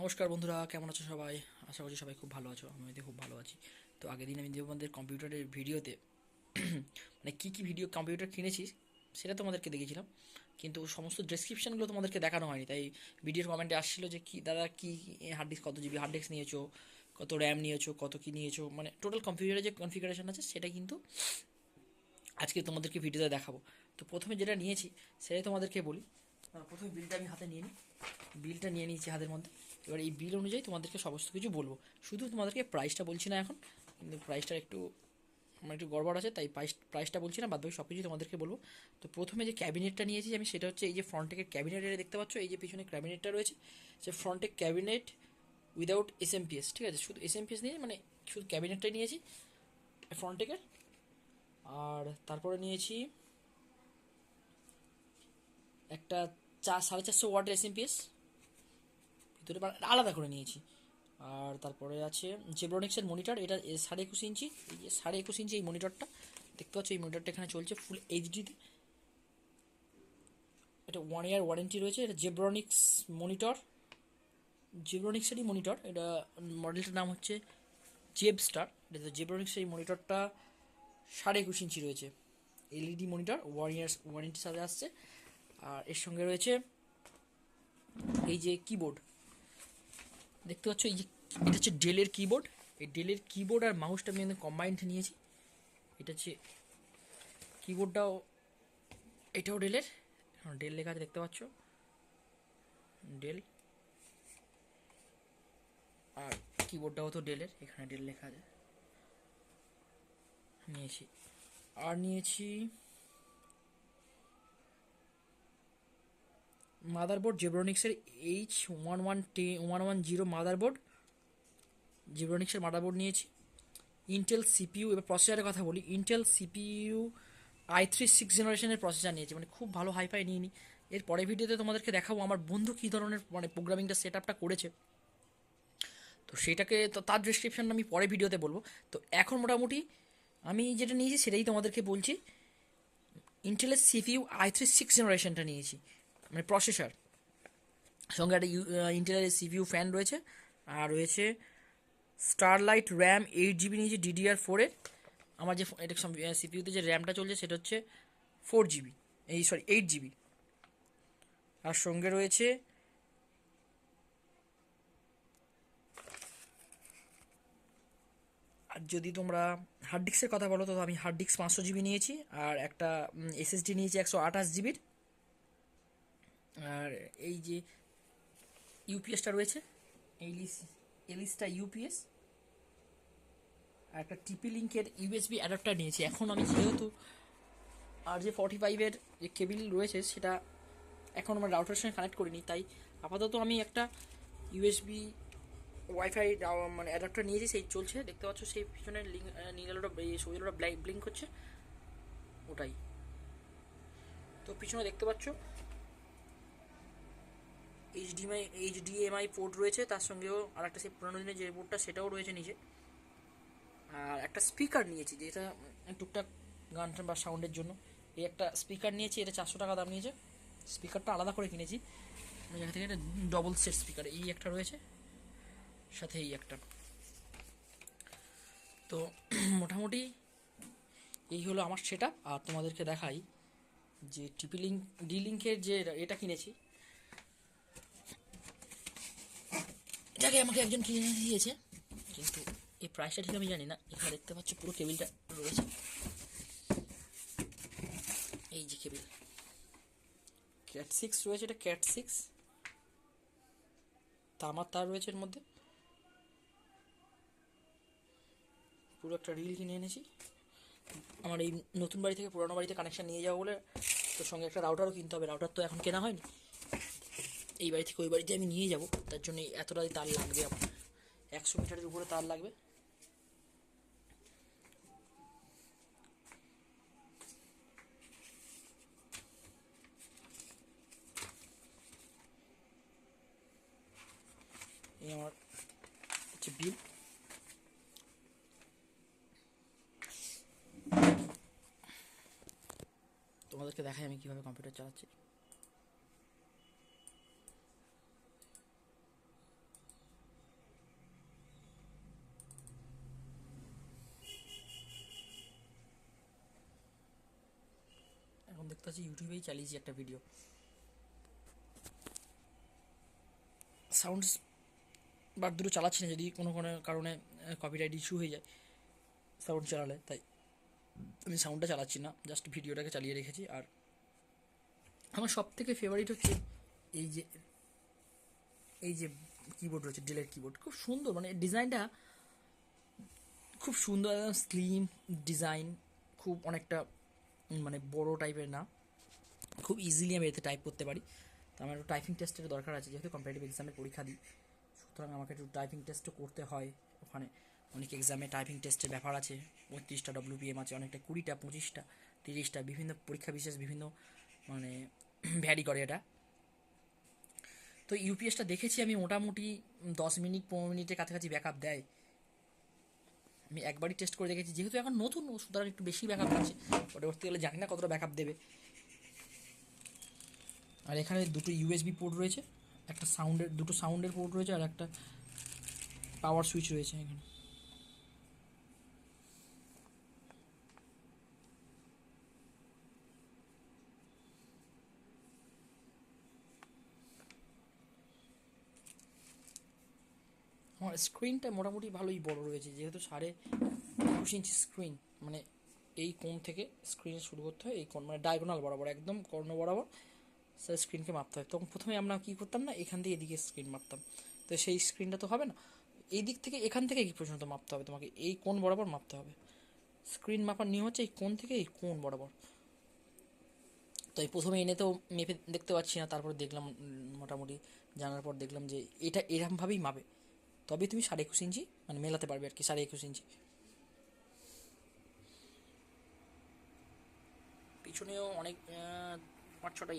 নমস্কার বন্ধুরা, কেমন আছো সবাই? আশা করছি সবাই খুব ভালো আছো। আমি খুব ভালো আছি। তো আগের দিন আমি যে আমাদের কম্পিউটারের ভিডিওতে মানে কী ভিডিও কম্পিউটার কিনেছি সেটা তোমাদেরকে দেখিয়েছিলাম, কিন্তু সমস্ত ডেসক্রিপশানগুলো তোমাদেরকে দেখানো হয়নি। তাই ভিডিওর কমেন্টে আসছিলো যে কি দাদা কি হার্ড ডিস্ক, কত জিবি হার্ড ডিস্ক নিয়েছো, কত র্যাম নিয়েছো, কত কী নিয়েছো, মানে টোটাল কম্পিউটারের যে কনফিগারেশন আছে সেটা কিন্তু আজকে তোমাদেরকে ভিডিওতে দেখাবো। তো প্রথমে যেটা নিয়েছি সেটাই তোমাদেরকে বলি। প্রথমে বিলটা আমি হাতে নিয়ে নিই। বিলটা নিয়ে নিয়েছি হাতের মধ্যে। এবার এই বিল অনুযায়ী তোমাদেরকে সমস্ত কিছু বলবো। শুধু তোমাদেরকে প্রাইসটা বলছি না এখন, কিন্তু প্রাইসটা একটু আমার একটু গড়বড় আছে, তাই প্রাইসটা বলছি না, বাদ বাকি সব কিছু তোমাদেরকে বলবো। তো প্রথমে যে ক্যাবিনেটটা নিয়েছি আমি, সেটা হচ্ছে এই যে ফ্রন্টেকের ক্যাবিনেট, এটা দেখতে পাচ্ছ, এই যে পিছনে ক্যাবিনেটটা রয়েছে, সে ফ্রন্টেক ক্যাবিনেট উইদাউট এসএমপিএস। ঠিক আছে, শুধু এসএমপিএস নিয়ে, মানে শুধু ক্যাবিনেটটাই নিয়েছি ফ্রন্টেকের। আর তারপরে নিয়েছি একটা 450 ওয়াটের এসএমপিএস, ভিতরে আলাদা করে নিয়েছি। আর তারপরে আছে জেব্রনিক্সের মনিটর, এটা 21.5 ইঞ্চি, এই যে 21.5 ইঞ্চি এই মনিটরটা দেখতে পাচ্ছ। এই মনিটরটা এখানে চলছে ফুল এইচডিতে। এটা 1 ইয়ার ওয়ারেন্টি রয়েছে। এটা জেব্রনিক্স মনিটর, জেব্রনিক্সেরই মনিটর। এটা মডেলটার নাম হচ্ছে জেবস্টার। এটা জেব্রনিক্সের এই মনিটরটা 21.5 ইঞ্চি রয়েছে, এলইডি মনিটর, 1 ইয়ার ওয়ারেন্টির সাথে আসছে। আর এর সঙ্গে রয়েছে এই যে কিবোর্ড দেখতে পাচ্ছ, এই যে এটা হচ্ছে ডেলের কিবোর্ড। এই ডেলের কিবোর্ড আর মাউসটা আমি কম্বাইন্ড নিয়েছি। এটা হচ্ছে কিবোর্ডটাও, এটাও ডেলের, ডেল লেখা আছে দেখতে পাচ্ছ, ডেল। আর কিবোর্ডটাও তো ডেলের, এখানে ডেল লেখা আছে। নিয়েছি আর নিয়েছি মাদারবোর্ড, জেব্রনিক্সের H1110 মাদারবোর্ড, জেব্রনিক্সের মাদারবোর্ড নিয়েছি। ইন্টেল সিপিইউ, এবার প্রসেসরের কথা বলি, ইন্টেল সিপিইউ i3 6 জেনারেশনের প্রসেসর নিয়েছি, মানে খুব ভালো হাইফাই নিয়ে নিই। এর পরের ভিডিওতে তোমাদেরকে দেখাবো আমার বন্ধু কী ধরনের মানে প্রোগ্রামিংটা সেট আপটা করেছে। তো সেটাকে তো তার ডিসক্রিপশন আমি পরে ভিডিওতে বলবো। তো এখন মোটামুটি আমি যেটা নিয়েছি সেটাই তোমাদেরকে বলছি। ইন্টেলের সিপিইউ i3 6 জেনারেশনটা নিয়েছি, মানে প্রসেসর, সঙ্গে একটা ইন্টেলের সিপিইউ ফ্যান রয়েছে। আর রয়েছে স্টারলাইট র্যাম 8 জিবি নিয়েছি DDR4-এর। আমার যে এটা সিপিইউতে যে র্যামটা চলছে সেটা হচ্ছে 4 জিবি, এই সরি 8 জিবি। আর সঙ্গে রয়েছে আর যদি তোমরা হার্ড ডিস্কের কথা বলো তো আমি হার্ড ডিস্ক 500 জিবি নিয়েছি। আর একটা এসএসডি নিয়েছি 128 জিবির। আর এই যে ইউপিএসটা রয়েছে, এলিসটা ইউপিএস। আর একটা টিপি লিঙ্কের ইউএসবি অ্যাডাপ্টার নিয়েছি। এখন আমি যেহেতু RJ45-এর যে কেবিল রয়েছে সেটা এখন আমার রাউটারের সঙ্গে কানেক্ট করিনি, তাই আপাতত আমি একটা ইউএসবি ওয়াইফাই মানে অ্যাডাপ্টার নিয়েছি, সেই চলছে দেখতে পাচ্ছ। সেই পিছনের লিঙ্ক নীল আলোটা, সবুজ আলোটা ব্লিঙ্ক হচ্ছে, ওটাই। তো পিছনে দেখতে পাচ্ছ এইচডিএমআই পোর্ট রয়েছে, তার সঙ্গেও আর একটা সেই পুরোনো দিনের যে পোর্টটা সেটাও রয়েছে নিচে। আর একটা স্পিকার নিয়েছি, যেটা টুকটাক গান বা সাউন্ডের জন্য। এই একটা স্পিকার নিয়েছি, এটা 400 টাকা দাম নিয়েছে। স্পিকারটা আলাদা করে কিনেছি জায়গা থেকে। এটা ডবল সেট স্পিকার, এই একটা রয়েছে, সাথে এই একটা। তো মোটামুটি এই হলো আমার সেট আপ। আর তোমাদেরকে দেখাই যে টিপি লিঙ্ক ডি লিঙ্কের যে এটা কিনেছি, এটাকে আমাকে একজন কিনে দিয়েছে, কিন্তু এই প্রাইসটা ঠিক আমি জানি না। এখানে দেখতে পাচ্ছ পুরো কেবিলটা রয়েছে, এই যে কেবিল ক্যাট 6 রয়েছে, এটা ক্যাট 6 তামার তার রয়েছে এর মধ্যে। পুরো একটা রিল কিনে এনেছি আমার এই নতুন বাড়ি থেকে পুরোনো বাড়িতে কানেকশান নিয়ে যাবো বলে। তোর সঙ্গে একটা রাউটারও কিনতে হবে, রাউটার তো এখন কেনা হয়নি। এই বাড়ি থেকে ওই বাড়িতে আমি নিয়ে যাব, তার জন্য এতটাই তার লাগবে আমার, 100 মিটারের উপরে তার লাগবে। এই আমার হচ্ছে বিল। তোমাদেরকে দেখাই আমি কীভাবে কম্পিউটার চালাচ্ছি। দেখতে পাচ্ছি ইউটিউবেই চালিয়েছি একটা ভিডিও। সাউন্ড বার দুটো চালাচ্ছি না, যদি কোনো কোনো কারণে কপিরাইট ইস্যু হয়ে যায় সাউন্ড চালালে, তাই আমি সাউন্ডটা চালাচ্ছি না, জাস্ট ভিডিওটাকে চালিয়ে রেখেছি। আর আমার সব থেকে ফেভারিট হচ্ছে এই যে এই যে কিবোর্ড রয়েছে, ডেলের কিবোর্ড, খুব সুন্দর, মানে ডিজাইনটা খুব সুন্দর, স্লিম ডিজাইন, খুব অনেকটা মানে বড় টাইপের না, খুব ইজিলি আমি এতে টাইপ করতে পারি। তো আমার একটু টাইপিং টেস্টের দরকার আছে, যেহেতু কম্পিটিটিভ এক্সামের পরীক্ষা দিই, সুতরাং আমাকে একটু টাইপিং টেস্টও করতে হয়। ওখানে অনেক এক্সামে টাইপিং টেস্টের ব্যাপার আছে, 35টা WPM আছে, অনেকটা 20টা 25টা 30টা, বিভিন্ন পরীক্ষা বিশেষ বিভিন্ন মানে ভ্যারি করে এটা। তো ইউপিএসটা দেখেছি আমি মোটামুটি 10 মিনিট 15 মিনিটের কাছাকাছি ব্যাকআপ দেয়। আমি একবারই টেস্ট করে দেখেছি, যেহেতু এখন নতুন সুতরাং একটু বেশি ব্যাকআপ আছে, পরবর্তীকালে জানি না কতটা ব্যাকআপ দেবে। আর এখানে দুটো ইউএসবি পোর্ট রয়েছে, একটা সাউন্ডের, দুটো সাউন্ডের পোর্ট রয়েছে, আর একটা পাওয়ার সুইচ রয়েছে এখানে। আমার স্ক্রিনটা মোটামুটি ভালোই বড় রয়েছে, যেহেতু 21.5 ইঞ্চি স্ক্রিন, মানে এই কোণ থেকে স্ক্রিন শুরু করতে হয়, এই কোণ মানে ডায়াগোনাল বরাবর, একদম কর্ণ বরাবর স্যার স্ক্রিনকে মাপতে হয়। তখন প্রথমে আমরা কী করতাম না, এখান থেকে এদিকে স্ক্রিন মাপতাম, তো সেই স্ক্রিনটা তো হবে না, এই দিক থেকে এখান থেকে কি পর্যন্ত মাপতে হবে, তোমাকে এই কোণ বরাবর মাপতে হবে। স্ক্রিন মাপার নিয়ম হচ্ছে এই কোণ থেকে এই কোণ বরাবর। তো এই প্রথমে এনে তো মেপে দেখতে পাচ্ছি না, তারপর দেখলাম মোটামুটি জানার পর দেখলাম যে এটা এরকমভাবেই মাপে, তবে তুমি 21.5 ইঞ্চি মানে মেলাতে পারবে আর কি, 21.5 ইঞ্চি। পিছনেও অনেক 5-6টা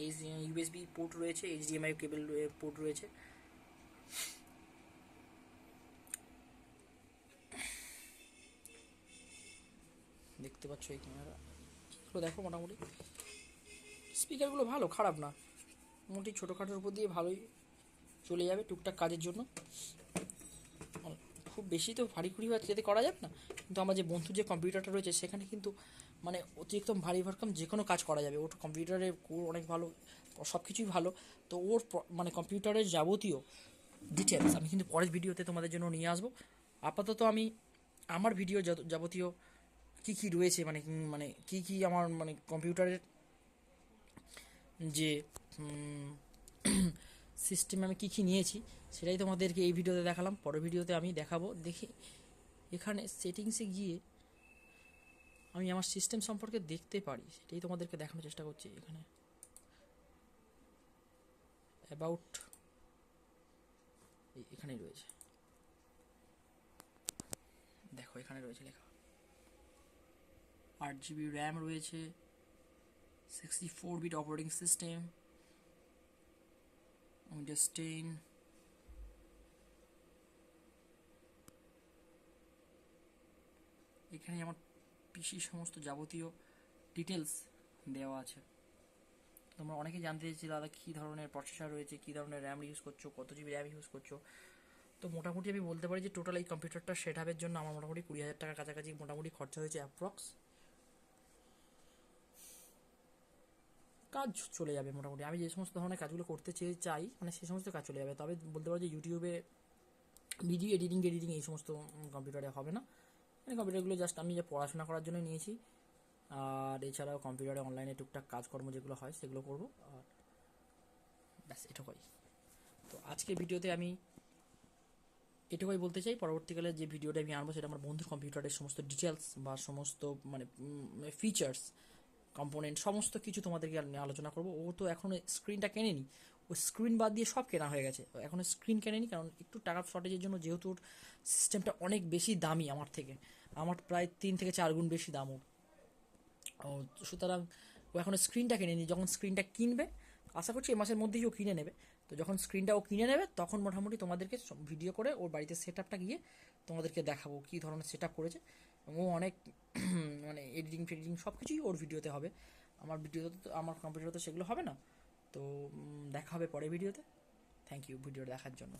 ইউএসবি পোর্ট রয়েছে, HDMI কেবল পোর্ট রয়েছে। দেখতে পাচ্ছ এই ক্যামেরা, এগুলো দেখো মোটামুটি স্পিকারগুলো ভালো, খারাপ না, মোটামুটি ছোটোখাটোর উপর দিয়ে ভালোই চলে যাবে টুকটাক কাজের জন্য। খুব বেশি তো ভারী খুঁড়ি যাতে করা যাবে না, কিন্তু আমার যে বন্ধুর যে কম্পিউটারটা রয়েছে সেখানে কিন্তু মানে অতিরিক্ত ভারী ভরকম যে কোনো কাজ করা যাবে, ওর কম্পিউটারে কোর অনেক ভালো, সব কিছুই ভালো। তো ওর মানে কম্পিউটারের যাবতীয় ডিটেলস আমি কিন্তু পরের ভিডিওতে তোমাদের জন্য নিয়ে আসবো। আপাতত আমি আমার ভিডিও যাবতীয় কী কী রয়েছে, মানে মানে কী কী আমার মানে কম্পিউটারের যে সিস্টেমে আমি কী কী নিয়েছি সেটাই তোমাদেরকে এই ভিডিওতে দেখালাম। পরের ভিডিওতে আমি দেখাবো। দেখি এখানে সেটিংসে গিয়ে আমি আমার সিস্টেম সম্পর্কে দেখতে পারি, সেটাই তোমাদেরকে দেখানোর চেষ্টা করছি। এখানে অ্যাবাউট এখানেই রয়েছে, দেখো এখানে রয়েছে লেখা 8 GB র্যাম রয়েছে, 64 বিট অপারেটিং সিস্টেম, উইন্ডোজ 10, এখানে আমার পিসি সমস্ত যাবতীয় ডিটেলস দেওয়া আছে। তোমরা অনেকে জানতে চেয়েছি দাদা কী ধরনের প্রসেসর রয়েছে, কী ধরনের র্যাম ইউজ করছো, কত জিবি র্যাম ইউজ করছো। তো মোটামুটি আমি বলতে পারি যে টোটাল এই কম্পিউটারটা সেট আপের জন্য আমার মোটামুটি 20,000 টাকার কাছাকাছি মোটামুটি খরচা হয়েছে অ্যাপ্রক্স। কাজ চলে যাবে মোটামুটি, আমি যে সমস্ত ধরনের কাজগুলো করতে চাই মানে সেই সমস্ত কাজ চলে যাবে। তবে বলতে পারি যে ইউটিউবে ভিডিও এডিটিং এই সমস্ত কম্পিউটারে হবে না, মানে কম্পিউটারগুলো জাস্ট আমি যে পড়াশোনা করার জন্য নিয়েছি, আর এছাড়াও কম্পিউটারে অনলাইনে টুকটাক কাজকর্ম যেগুলো হয় সেগুলো করবো, আর ব্যাস এটুকুই। তো আজকের ভিডিওতে আমি এটুকুই বলতে চাই। পরবর্তীকালে যে ভিডিওটা আমি আনবো সেটা আমার বন্ধুর কম্পিউটারের সমস্ত ডিটেলস বা সমস্ত মানে ফিচার্স, কম্পোনেন্ট সমস্ত কিছু তোমাদেরকে আলোচনা করবো। ও তো এখনও স্ক্রিনটা কেনেনি, ও স্ক্রিন বাদ দিয়ে সব কেনা হয়ে গেছে, এখনও স্ক্রিন কেনেনি, কারণ একটু টাকার শর্টেজের জন্য, যেহেতু ওর সিস্টেমটা অনেক বেশি দামি আমার থেকে, আমার প্রায় 3 থেকে 4 গুণ বেশি দাম ওর। সুতরাং ও এখন স্ক্রিনটা কিনেনি, যখন স্ক্রিনটা কিনবে আশা করছি এ মাসের মধ্যেই ও কিনে নেবে। তো যখন স্ক্রিনটা ও কিনে নেবে তখন মোটামুটি তোমাদেরকে ভিডিও করে ওর বাড়িতে সেট আপটা গিয়ে তোমাদেরকে দেখাবো কী ধরনের সেট আপ করেছে। ও অনেক মানে এডিটিং ফেডিটিং সব কিছুই ওর ভিডিওতে হবে, আমার ভিডিওতে তো, আমার কম্পিউটারে তো সেগুলো হবে না। তো দেখা হবে পরের ভিডিওতে। থ্যাংক ইউ ভিডিওটা দেখার জন্য।